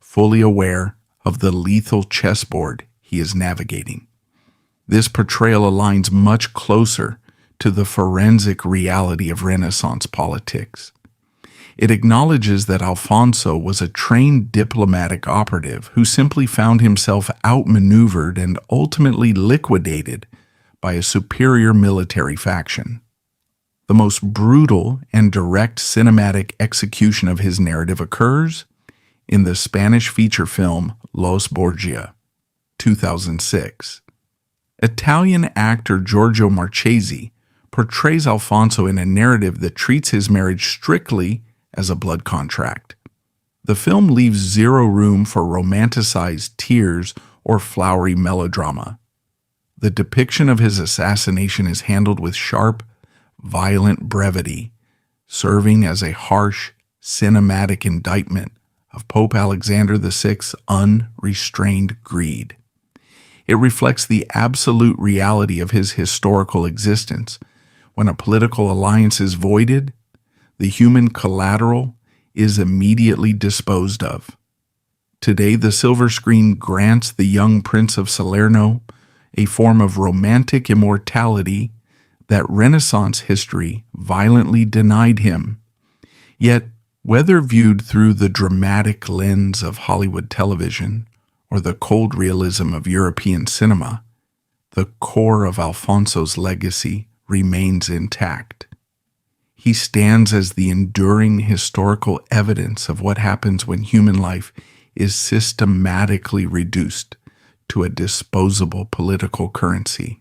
fully aware of the lethal chessboard he is navigating. This portrayal aligns much closer to the forensic reality of Renaissance politics. It acknowledges that Alfonso was a trained diplomatic operative who simply found himself outmaneuvered and ultimately liquidated by a superior military faction. The most brutal and direct cinematic execution of his narrative occurs in the Spanish feature film Los Borgia, 2006. Italian actor Giorgio Marchesi portrays Alfonso in a narrative that treats his marriage strictly as a blood contract. The film leaves zero room for romanticized tears or flowery melodrama. The depiction of his assassination is handled with sharp, violent brevity, serving as a harsh, cinematic indictment of Pope Alexander VI's unrestrained greed. It reflects the absolute reality of his historical existence. When a political alliance is voided, the human collateral is immediately disposed of. Today, the silver screen grants the young Prince of Salerno a form of romantic immortality that Renaissance history violently denied him. Yet, whether viewed through the dramatic lens of Hollywood television or the cold realism of European cinema, the core of Alfonso's legacy remains intact. He stands as the enduring historical evidence of what happens when human life is systematically reduced to a disposable political currency.